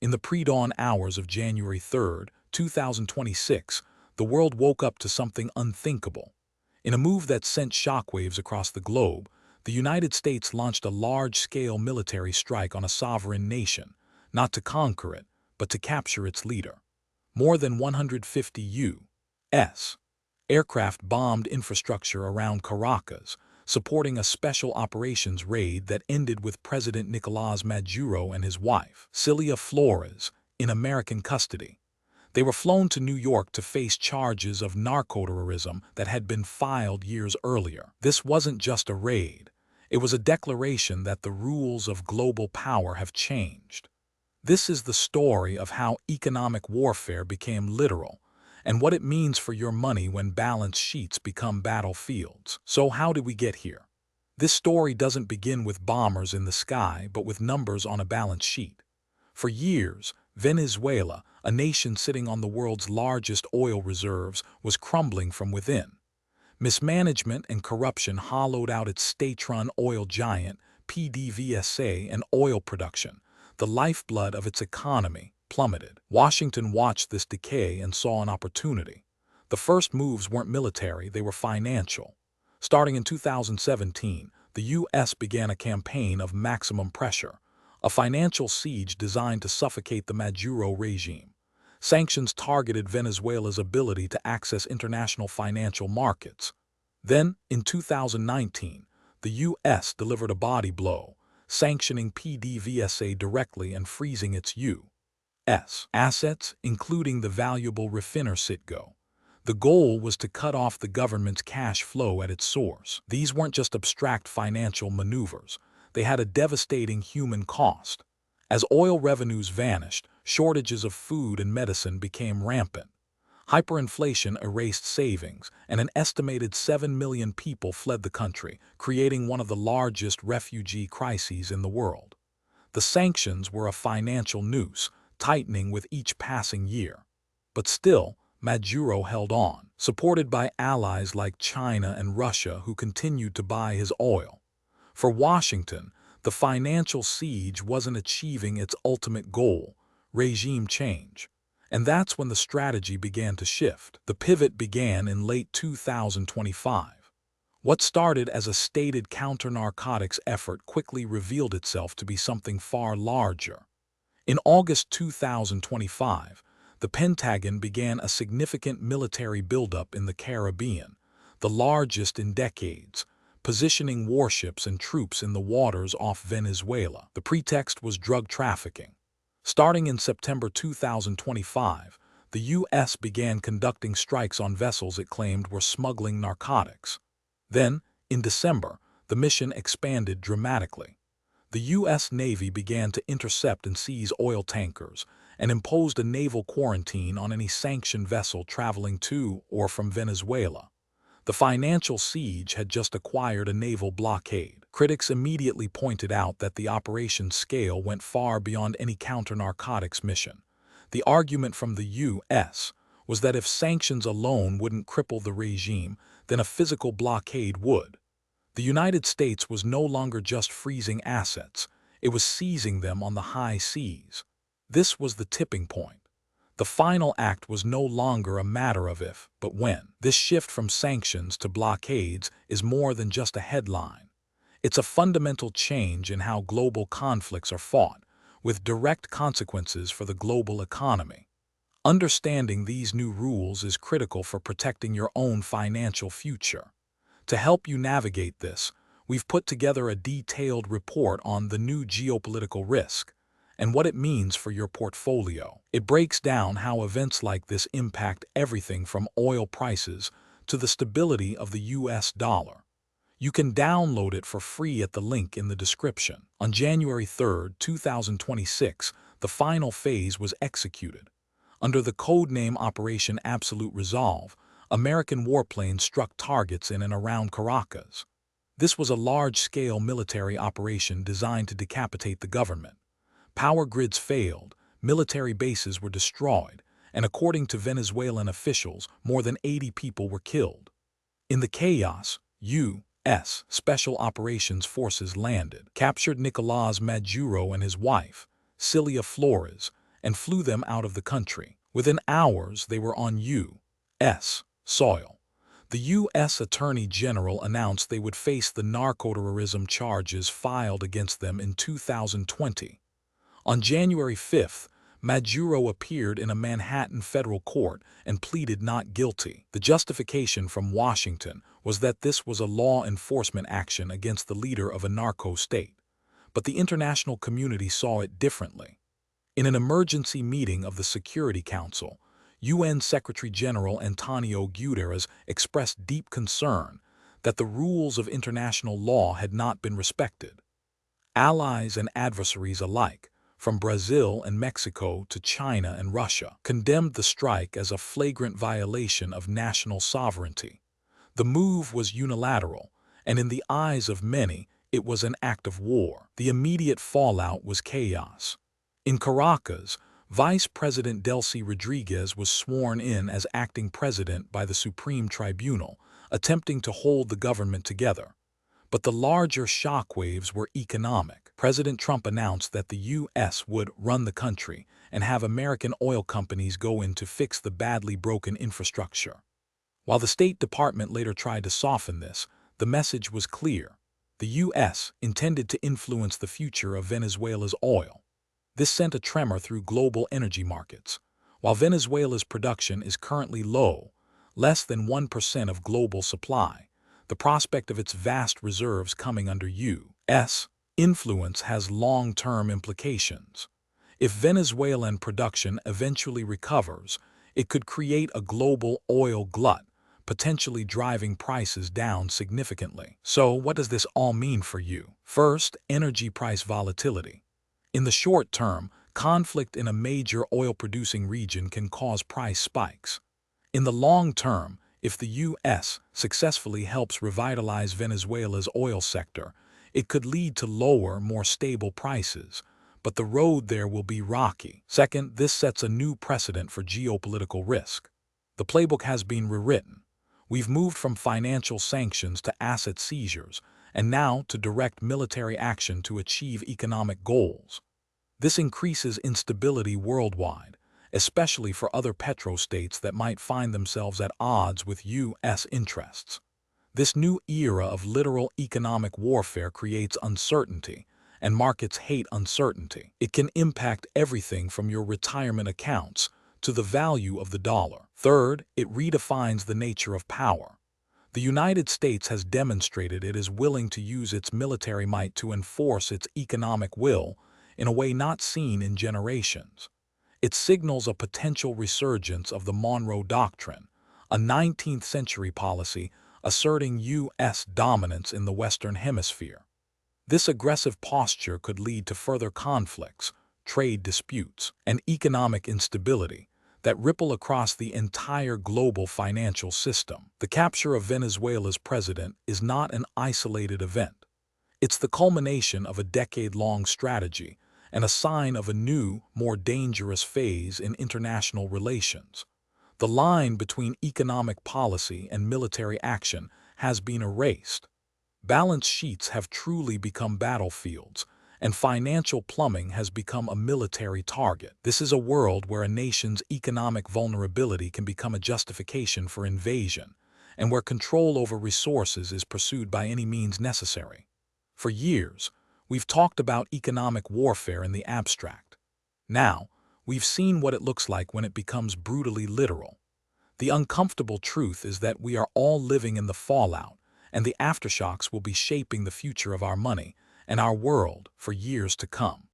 In the pre-dawn hours of January 3rd, 2026, the world woke up to something unthinkable. In a move that sent shockwaves across the globe, the United States launched a large-scale military strike on a sovereign nation, not to conquer it, but to capture its leader. More than 150 U.S. aircraft bombed infrastructure around Caracas, supporting a special operations raid that ended with President Nicolás Maduro and his wife, Cilia Flores, in American custody. They were flown to New York to face charges of narcoterrorism that had been filed years earlier. This wasn't just a raid. It was a declaration that the rules of global power have changed. This is the story of how economic warfare became literal, and what it means for your money when balance sheets become battlefields. So how did we get here? This story doesn't begin with bombers in the sky, but with numbers on a balance sheet. For years, Venezuela, a nation sitting on the world's largest oil reserves, was crumbling from within. Mismanagement and corruption hollowed out its state-run oil giant, PDVSA, and oil production, the lifeblood of its economy, plummeted. Washington watched this decay and saw an opportunity. The first moves weren't military, they were financial. Starting in 2017, the U.S. began a campaign of maximum pressure, a financial siege designed to suffocate the Maduro regime. Sanctions targeted Venezuela's ability to access international financial markets. Then, in 2019, the U.S. delivered a body blow, sanctioning PDVSA directly and freezing its U.S. assets, including the valuable refiner Citgo. The goal was to cut off the government's cash flow at its source. These weren't just abstract financial maneuvers. They had a devastating human cost. As oil revenues vanished, shortages of food and medicine became rampant. Hyperinflation erased savings, and an estimated 7 million people fled the country, creating one of the largest refugee crises in the world. The sanctions were a financial noose, tightening with each passing year. But still, Maduro held on, supported by allies like China and Russia who continued to buy his oil. For Washington, the financial siege wasn't achieving its ultimate goal, regime change. And that's when the strategy began to shift. The pivot began in late 2025. What started as a stated counter-narcotics effort quickly revealed itself to be something far larger. In August 2025, the Pentagon began a significant military buildup in the Caribbean, the largest in decades, positioning warships and troops in the waters off Venezuela. The pretext was drug trafficking. Starting in September 2025, the U.S. began conducting strikes on vessels it claimed were smuggling narcotics. Then, in December, the mission expanded dramatically. The U.S. Navy began to intercept and seize oil tankers and imposed a naval quarantine on any sanctioned vessel traveling to or from Venezuela. The financial siege had just acquired a naval blockade. Critics immediately pointed out that the operation's scale went far beyond any counter-narcotics mission. The argument from the U.S. was that if sanctions alone wouldn't cripple the regime, then a physical blockade would. The United States was no longer just freezing assets, it was seizing them on the high seas. This was the tipping point. The final act was no longer a matter of if, but when. This shift from sanctions to blockades is more than just a headline. It's a fundamental change in how global conflicts are fought, with direct consequences for the global economy. Understanding these new rules is critical for protecting your own financial future. To help you navigate this, we've put together a detailed report on the new geopolitical risk and what it means for your portfolio. It breaks down how events like this impact everything from oil prices to the stability of the US dollar. You can download it for free at the link in the description. On January 3, 2026, the final phase was executed. Under the codename Operation Absolute Resolve, American warplanes struck targets in and around Caracas. This was a large-scale military operation designed to decapitate the government. Power grids failed, military bases were destroyed, and according to Venezuelan officials, more than 80 people were killed. In the chaos, U.S. Special Operations Forces landed, captured Nicolás Maduro and his wife, Cilia Flores, and flew them out of the country. Within hours, they were on U.S. soil. The U.S. Attorney General announced they would face the narcoterrorism charges filed against them in 2020. On January 5th, Maduro appeared in a Manhattan federal court and pleaded not guilty. The justification from Washington was that this was a law enforcement action against the leader of a narco state. But the international community saw it differently. In an emergency meeting of the Security Council, UN Secretary-General Antonio Guterres expressed deep concern that the rules of international law had not been respected. Allies and adversaries alike, from Brazil and Mexico to China and Russia, condemned the strike as a flagrant violation of national sovereignty. The move was unilateral, and in the eyes of many, it was an act of war. The immediate fallout was chaos. In Caracas, Vice President Delcy Rodriguez was sworn in as acting president by the Supreme Tribunal, attempting to hold the government together. But the larger shockwaves were economic. President Trump announced that the U.S. would run the country and have American oil companies go in to fix the badly broken infrastructure. While the State Department later tried to soften this, the message was clear. The U.S. intended to influence the future of Venezuela's oil. This sent a tremor through global energy markets. While Venezuela's production is currently low, less than 1% of global supply, the prospect of its vast reserves coming under U.S. influence has long-term implications. If Venezuelan production eventually recovers, it could create a global oil glut, potentially driving prices down significantly. So, what does this all mean for you? First, energy price volatility. In the short term, conflict in a major oil-producing region can cause price spikes. In the long term, if the U.S. successfully helps revitalize Venezuela's oil sector, it could lead to lower, more stable prices, but the road there will be rocky. Second, this sets a new precedent for geopolitical risk. The playbook has been rewritten. We've moved from financial sanctions to asset seizures, and now to direct military action to achieve economic goals. This increases instability worldwide, especially for other petrostates that might find themselves at odds with U.S. interests. This new era of literal economic warfare creates uncertainty, and markets hate uncertainty. It can impact everything from your retirement accounts to the value of the dollar. Third, it redefines the nature of power. The United States has demonstrated it is willing to use its military might to enforce its economic will in a way not seen in generations. It signals a potential resurgence of the Monroe Doctrine, a 19th-century policy asserting U.S. dominance in the Western Hemisphere. This aggressive posture could lead to further conflicts, trade disputes, and economic instability that ripple across the entire global financial system. The capture of Venezuela's president is not an isolated event. It's the culmination of a decade-long strategy and a sign of a new, more dangerous phase in international relations. The line between economic policy and military action has been erased. Balance sheets have truly become battlefields, and financial plumbing has become a military target. This is a world where a nation's economic vulnerability can become a justification for invasion, and where control over resources is pursued by any means necessary. For years, we've talked about economic warfare in the abstract. Now, we've seen what it looks like when it becomes brutally literal. The uncomfortable truth is that we are all living in the fallout, and the aftershocks will be shaping the future of our money and our world for years to come.